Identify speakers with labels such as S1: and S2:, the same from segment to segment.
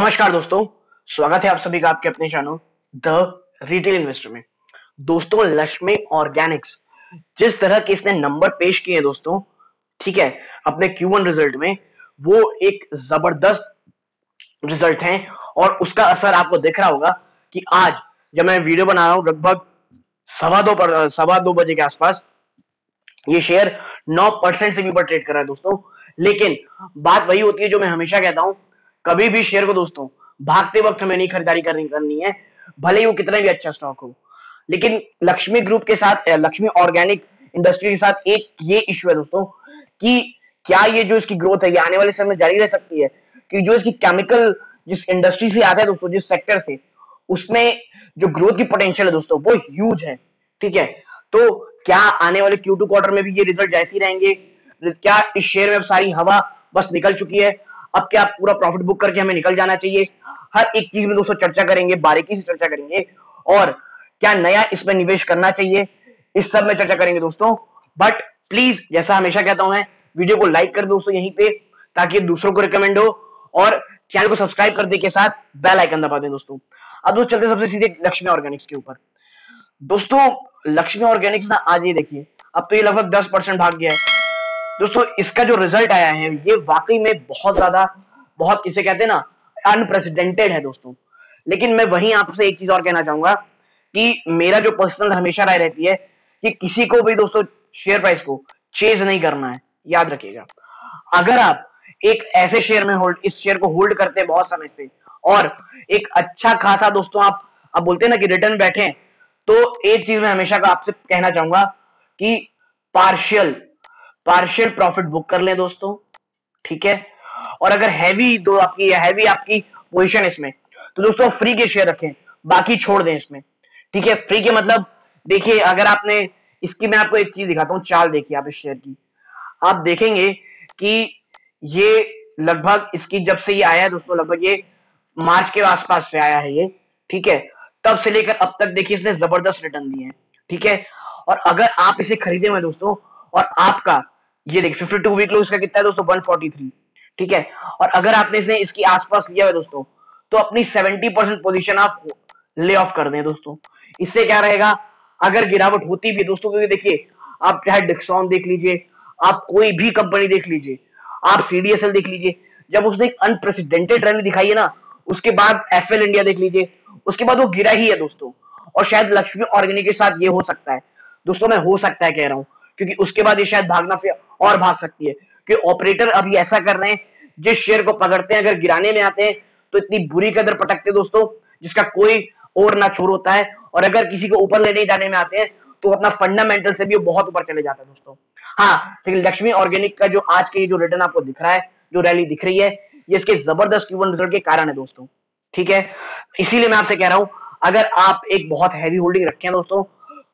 S1: नमस्कार दोस्तों, स्वागत है आप सभी का आपके अपने चैनल द रिटेल इन्वेस्टर में। दोस्तों, लक्ष्मी ऑर्गेनिक्स जिस तरह के इसने नंबर पेश किए दोस्तों, ठीक है, अपने Q1 रिजल्ट में वो एक जबरदस्त रिजल्ट हैं और उसका असर आपको दिख रहा होगा कि आज जब मैं वीडियो बना रहा हूं लगभग सवा दो बजे के आसपास ये शेयर 9% से भी ऊपर ट्रेड कर रहा है दोस्तों। लेकिन बात वही होती है जो मैं हमेशा कहता हूं, कभी भी शेयर को दोस्तों भागते वक्त हमें नहीं खरीदारी करनी है, भले ही वो कितना भी अच्छा स्टॉक हो। लेकिन लक्ष्मी ग्रुप के साथ, लक्ष्मी ऑर्गेनिक इंडस्ट्री के साथ एक ये इश्यू है दोस्तों कि क्या ये जो इसकी ग्रोथ है ये आने वाले समय में जारी रह सकती है, कि जो इसकी केमिकल जिस इंडस्ट्री से आता है दोस्तों, जिस सेक्टर से, उसमें जो ग्रोथ की पोटेंशियल है दोस्तों वो ह्यूज है। ठीक है, तो क्या आने वाले Q2 क्वार्टर में भी ये रिजल्ट जैसे ही रहेंगे? क्या इस शेयर में अब सारी हवा बस निकल चुकी है? अब क्या पूरा प्रॉफिट बुक करके हमें निकल जाना चाहिए? हर एक चीज में दोस्तों चर्चा करेंगे, बारीकी से चर्चा करेंगे। और क्या नया इसमें निवेश करना चाहिए, इस सब में चर्चा करेंगे दोस्तों। बट प्लीज, जैसा हमेशा कहता हूं मैं, वीडियो को लाइक कर दोस्तों यहीं पे, ताकि दूसरों को रिकमेंड हो, और चैनल को सब्सक्राइब कर दे के साथ बेल आइकन दबा दें दोस्तों। अब दोस्तों चलते सबसे सीधे लक्ष्मी ऑर्गेनिक्स के ऊपर। दोस्तों, लक्ष्मी ऑर्गेनिक्स ना आज ये देखिए, अब तो ये लगभग 10% भाग गया है दोस्तों। इसका जो रिजल्ट आया है ये वाकई में बहुत ज्यादा, बहुत किसे कहते हैं ना, अनप्रेसिडेंटेड है दोस्तों। लेकिन मैं वहीं आपसे एक चीज और कहना चाहूंगा कि मेरा जो पर्सनल हमेशा राय रहती है कि किसी को भी दोस्तों शेयर प्राइस को चेज नहीं करना है, याद रखिएगा। अगर आप एक ऐसे शेयर में इस शेयर को होल्ड करते हैं बहुत समय से, और एक अच्छा खासा दोस्तों आप बोलते हैं ना कि रिटर्न बैठे हैं, तो एक चीज मैं हमेशा का आपसे कहना चाहूंगा कि पार्शियल पार्शियल प्रॉफिट बुक कर लें दोस्तों। ठीक है, और अगर हैवी आपकी पोजीशन इसमें, तो दोस्तों फ्री के शेयर रखें, बाकी छोड़ दें इसमें। ठीक है, फ्री के मतलब देखिए, अगर आपने इसकी, मैं आपको एक चीज दिखाता हूं, चाल देखिए आप इस शेयर की, आप देखेंगे कि ये लगभग इसकी जब से ये आया है दोस्तों, लगभग ये मार्च के आसपास से आया है ये। ठीक है, तब से लेकर अब तक देखिए इसने जबरदस्त रिटर्न दिए हैं। ठीक है, और अगर आप इसे खरीदे हुए दोस्तों, और आपका ये देखिए 52 वीक लो इसका कितना है दोस्तों, 143। ठीक है, और अगर आपने इसे इसके आसपास लिया है दोस्तों, तो अपनी 70% पोजीशन आप ले ऑफ कर दें दोस्तों। इससे क्या रहेगा, अगर गिरावट होती भी दोस्तों, क्योंकि देखिए आप चाहे डिक्सॉन देख लीजिए, आप कोई भी कंपनी देख लीजिए, आप CDSL देख लीजिए, जब उसने एक अनप्रेसिडेंटेड रैली दिखाई है ना, उसके बाद FL इंडिया देख लीजिए, उसके बाद वो गिरा ही है दोस्तों। और शायद लक्ष्मी ऑर्गेनिक के साथ ये हो सकता है दोस्तों, मैं हो सकता है कह रहा हूं, क्योंकि उसके बाद ये शायद भागना फिर और भाग सकती है, कि ऑपरेटर अभी ऐसा कर रहे हैं, जिस शेयर को पकड़ते हैं अगर गिराने में आते हैं तो इतनी बुरी कदर पटकते दोस्तों, जिसका कोई और ना छोर होता है। और अगर किसी को ऊपर लेने जाने में आते हैं तो अपना फंडामेंटल से भी बहुत ऊपर चले जाता है दोस्तों। हाँ, लेकिन लक्ष्मी ऑर्गेनिक का जो आज के जो रिटर्न आपको दिख रहा है, जो रैली दिख रही है, ये इसके जबरदस्त Q1 रिजल्ट के कारण है दोस्तों। ठीक है, इसीलिए मैं आपसे कह रहा हूं, अगर आप एक बहुत हैवी होल्डिंग रखे हैं दोस्तों,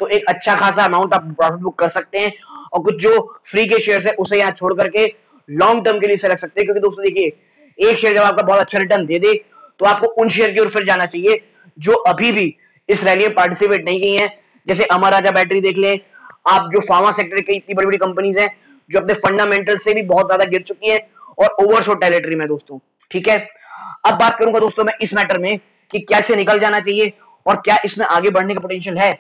S1: तो एक अच्छा खासा अमाउंट आप प्रॉफिट बुक कर सकते हैं, और कुछ जो फ्री के शेयर है उसे यहाँ छोड़ करके लॉन्ग टर्म के लिए रख सकते हैं। क्योंकि दोस्तों देखिए, एक शेयर जब आपका बहुत अच्छा रिटर्न दे दे, तो आपको उन शेयर की ओर फिर जाना चाहिए जो अभी भी इस रैली में पार्टिसिपेट नहीं की है। जैसे अमर राजा बैटरी देख लें आप, जो फार्मा सेक्टर की इतनी बड़ी बड़ी कंपनीज हैं जो अपने फंडामेंटल से भी बहुत ज्यादा गिर चुकी हैं और ओवरशॉट टेरिटरी में दोस्तों। ठीक है, अब बात करूंगा दोस्तों मैं इस मैटर में कि कैसे निकल जाना चाहिए और क्या इसमें आगे बढ़ने का पोटेंशियल है।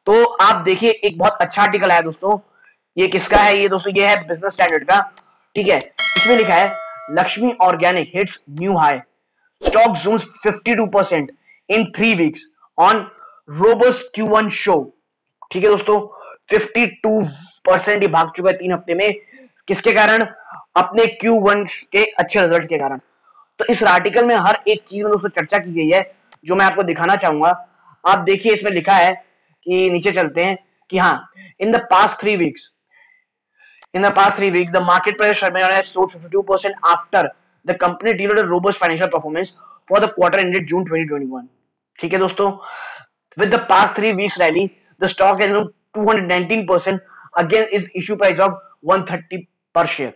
S1: तो आप देखिए, एक बहुत अच्छा आर्टिकल आया दोस्तों, ये किसका है ये दोस्तों, ये है बिजनेस स्टैंडर्ड का। ठीक है, इसमें लिखा है Lakshmi organic hits new high, stock zooms 52% in 3 weeks on robust Q1 show. ठीक है दोस्तों, 52% ही भाग चुका है 3 हफ्ते में, किसके कारण? अपने Q1 के अच्छे रिजल्ट के कारण। तो इस आर्टिकल में हर एक चीज में दोस्तों चर्चा की गई है, जो मैं आपको दिखाना चाहूंगा। आप देखिए, इसमें लिखा है कि नीचे चलते हैं कि हाँ, in the past 3 weeks the market price has soared 52% after the company delivered a robust financial performance for the quarter ended June 2021. ठीक है दोस्तों, with the past 3 weeks rally, the stock has grown 219% against its issue price of 130 per share.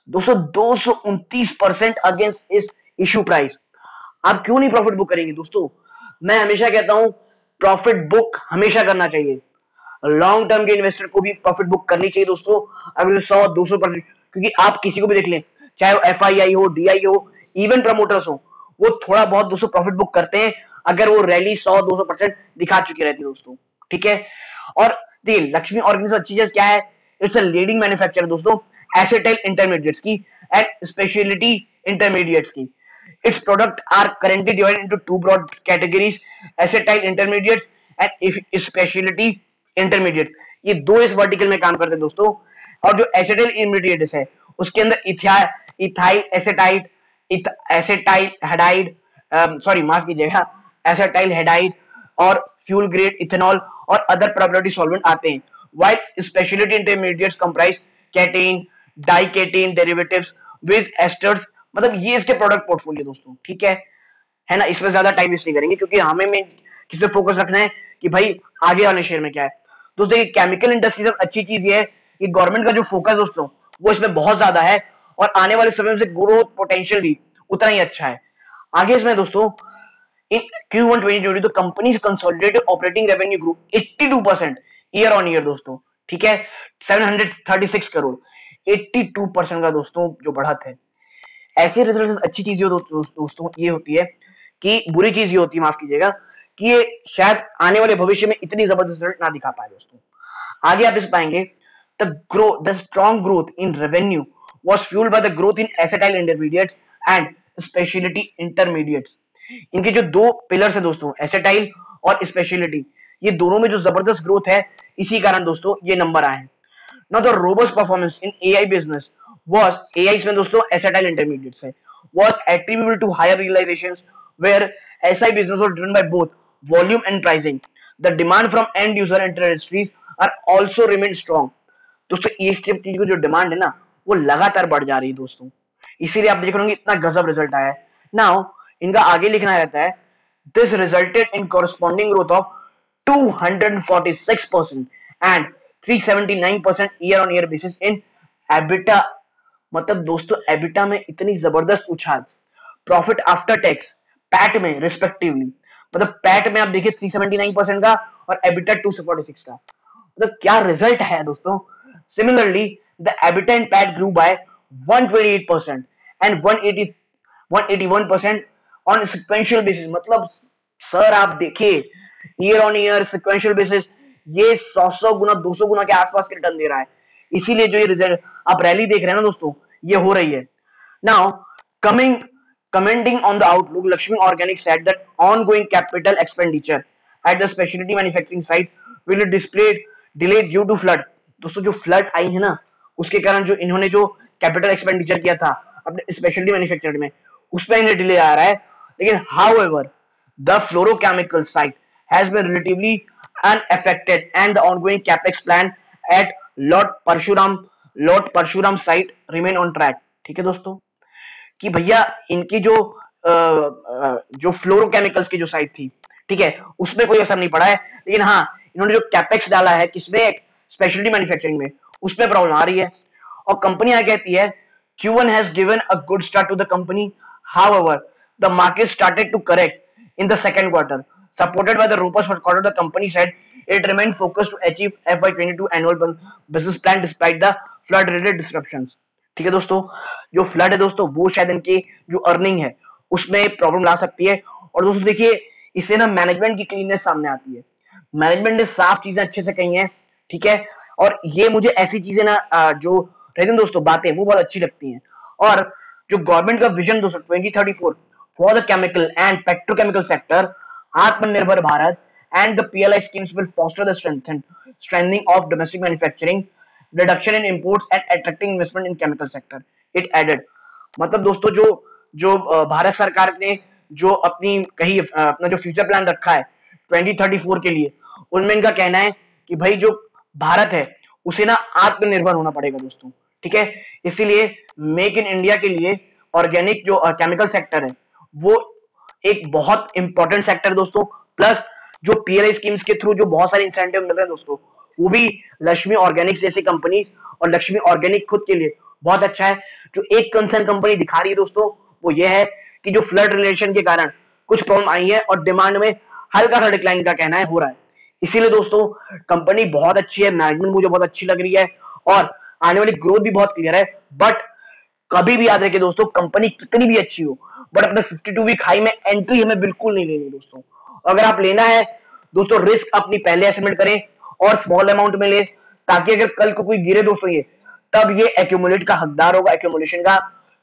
S1: दोस्तों 229% against इस issue price. आप क्यों नहीं profit book करेंगे दोस्तों? मैं हमेशा कहता हूं, प्रॉफिट बुक हमेशा करना चाहिए। लॉन्ग टर्म के इन्वेस्टर को भी प्रॉफिट बुक करनी चाहिए दोस्तों, अगर 100-200%। क्योंकि आप किसी को भी देख लें, चाहे वो FII हो, DI हो, इवन प्रमोटर्स हो, वो थोड़ा बहुत दोस्तों प्रॉफिट बुक करते हैं अगर वो रैली 100-200% दिखा चुकी रहती है दोस्तों, ठीक है। और देखिए लक्ष्मी ऑर्गेनिक्स अच्छी चीज क्या है, इट्स अ लीडिंग मैन्युफैक्चरर दोस्तों एसिटाइल इंटरमीडिएट्स की एंड स्पेशलिटी इंटरमीडिएट्स की। Its products are currently divided into two broad categories, acetyl intermediates and specialty intermediates। ये दो इस वर्टिकल में काम करते हैं दोस्तों। और जो एसिटाइल इंटरमीडिएट्स है उसके अंदर ethyl acetate, acetyl aldehyde, sorry माफ कीजिएगा, एसेटाइल हेडाइड और फ्यूल ग्रेड इथेनॉल और अदर प्रोपर्टी सॉल्वेंट आते हैं। While speciality intermediates comprise ketene, diketene derivatives with esters. मतलब ये इसके प्रोडक्ट पोर्टफोलियो दोस्तों, ठीक है ना। इसमें ज्यादा टाइम वेस्ट नहीं करेंगे क्योंकि हमें में किस पे फोकस रखना है कि भाई आगे वाले शेयर में क्या है। दोस्तों ये केमिकल इंडस्ट्री से अच्छी चीज ये है कि गवर्नमेंट का जो फोकस दोस्तों वो इसमें बहुत ज्यादा है और आने वाले समय में ग्रोथ पोटेंशियल भी उतना ही अच्छा है। आगे इसमें दोस्तों इन Q1 2020 तो companies consolidated operating revenue grow 82% year on year दोस्तों, ठीक है। 736 करोड़, 82% का दोस्तों जो बढ़त है। ऐसे रिजल्ट अच्छी चीज दोस्तों ये होती है कि बुरी चीज ये होती है, माफ कीजिएगा, कि ये शायद आने वाले भविष्य में इतनी जबरदस्त रिजल्ट ना दिखा पाए दोस्तों। आगे आप इस पाएंगे the strong growth in revenue was fueled by the growth in acetyl intermediates and specialty intermediates। इनके जो दो पिलर्स है दोस्तों एसेटाइल और स्पेशलिटी, ये दोनों में जो जबरदस्त ग्रोथ है इसी कारण दोस्तों ये नंबर आए हैं। Now the robust performance in AI business was AI इसमें दोस्तों acetyl intermediates है was attributable to higher realizations where SI business was driven by both volume and pricing। The demand from end user industries are also remain strong। दोस्तों इस की जो demand है ना वो लगातार बढ़ जा रही है दोस्तों, इसीलिए आप देख रहे होंगे इतना गजब रिजल्ट आया है। नाउ इनका आगे लिखना रहता है this resulted in corresponding growth of 246% and 379% year on year basis in EBITDA. मतलब दोस्तों एबिटा में इतनी जबरदस्त उछाल, प्रॉफिट आफ्टर टैक्स पैट में रिस्पेक्टिवली, मतलब पैट में आप देखिए 379% का और एबिटा 246 का, मतलब क्या रिजल्ट है दोस्तों। Similarly the EBITDA and PAT grew by 128% and 181% on sequential basis. मतलब सर आप देखिए year on year sequential basis ये 100 गुना 200 गुना के आसपास के रिटर्न दे रहा है। इसीलिए जो ये रिजल्ट आप रैली देख रहे हैं ना दोस्तों ये हो रही है। Now commenting on the outlook, Lakshmi Organic said that ongoing capital expenditure at the specialty manufacturing site will be delayed due to flood। दोस्तों जो फ्लड आई है ना उसके कारण जो इन्होंने जो कैपिटल एक्सपेंडिचर किया था अपने स्पेशलिटी मैन्युफैक्चरिंग में उसमें इन्हें डिले आ रहा है। लेकिन however the fluorochemical site has been relatively unaffected and the ongoing capex plan at Lote Parshuram site remain on track. ठीक है दोस्तों कि भैया इनकी जो फ्लोरोकेमिकल्स की जो साइट थी, ठीक है, उसमें कोई असर नहीं पड़ा है। लेकिन हाँ इन्होंने जो कैपेक्स डाला है किसमें, स्पेशलिटी मैन्युफैक्चरिंग में, उसमें प्रॉब्लम आ रही है। और कंपनी क्या कहती है, Q1 has given a good start to the company, however the market started to correct in the second quarter supported by the robust first quarter। The company said it remained focused to achieve FY22 annual business plan despite the flood related disruptions। ठीक है दोस्तों, जो flood है दोस्तों वो शायद इनकी जो अर्निंग है उसमें प्रॉब्लम ला सकती है। और दोस्तों देखिए इससे ना मैनेजमेंट की क्लीननेस सामने आती है, मैनेजमेंट ने साफ चीजें अच्छे से कही हैं, ठीक है। और ये मुझे ऐसी चीजें ना जो रहती हैं दोस्तों बातें वो बहुत अच्छी लगती हैं। और जो गवर्नमेंट का विजन दोस्तों 2034 for the chemical and petrochemical sector, Atmanirbhar Bharat and the PLI schemes will foster the strengthening of domestic manufacturing, reduction in imports and attracting investment in chemical sector, it added। मतलब दोस्तों जो भारत सरकार ने जो कही अपना जो फ्यूचर प्लान रखा है 2034 के लिए, उनमें इनका कहना है कि भाई जो भारत है उसे ना आत्मनिर्भर होना पड़ेगा दोस्तों, ठीक है। इसीलिए मेक इन इंडिया के लिए ऑर्गेनिक जो केमिकल सेक्टर है वो एक बहुत इंपॉर्टेंट सेक्टर दोस्तों। प्लस जो PLI स्कीम्स के थ्रू जो बहुत सारे इंसेंटिव मिल रहे हैं दोस्तों वो भी लक्ष्मी ऑर्गेनिक्स जैसी कंपनी और लक्ष्मी ऑर्गेनिक खुद के लिए बहुत अच्छा है। जो एक कंसर्न कंपनी दिखा रही है दोस्तों वो ये है कि जो फ्लड रिलेशन के कारण कुछ प्रॉब्लम आई है और डिमांड में हल्का सा डिक्लाइन का कहना है हो रहा है। इसीलिए दोस्तों कंपनी बहुत अच्छी है, मैनेजमेंट मुझे बहुत अच्छी लग रही है और आने वाली ग्रोथ भी बहुत क्लियर है। बट कभी भी याद रखिए दोस्तों कंपनी कितनी भी अच्छी हो बट अपने 52 वीक हाई में एंट्री हमें बिल्कुल नहीं लेनी दोस्तों। अगर आप लेना है दोस्तों, रिस्क अपनी पहले एस्टिमेट करें और स्मॉल अमाउंट में ले, ताकि अगर कल को कोई गिरे दोस्तों ये, तब ये एक्यूमुलेट का हकदार होगा, एक्यूमुलेशन का।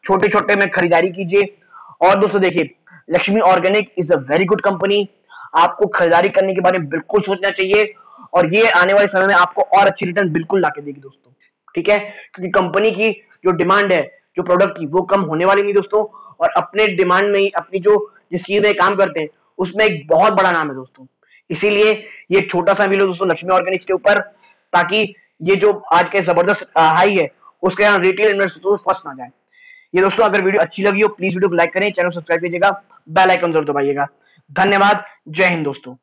S1: छोटे छोटे में खरीदारी कीजिए। और दोस्तों देखिए, Lakshmi organic is a very good company, आपको खरीदारी करने के बारे में बिल्कुल सोचना चाहिए, और ये आने वाले समय में आपको और अच्छी रिटर्न बिल्कुल लाके देगी दोस्तों। ठीक है, क्योंकि कंपनी की जो डिमांड है जो प्रोडक्ट की, वो कम होने वाली नहीं दोस्तों। और अपने डिमांड में ही अपनी जो जिस चीज में काम करते हैं उसमें एक बहुत बड़ा नाम है दोस्तों। इसीलिए ये छोटा सा वीडियो दोस्तों लक्ष्मी ऑर्गेनिक्स के ऊपर, ताकि ये जो आज के जबरदस्त हाई है उसके यहाँ रिटेल इन्वेस्टर फंस ना जाए। ये दोस्तों अगर वीडियो अच्छी लगी हो प्लीज वीडियो को लाइक करें, चैनल सब्सक्राइब कीजिएगा, बेल आइकन जरूर दबाइएगा। धन्यवाद, जय हिंद दोस्तों।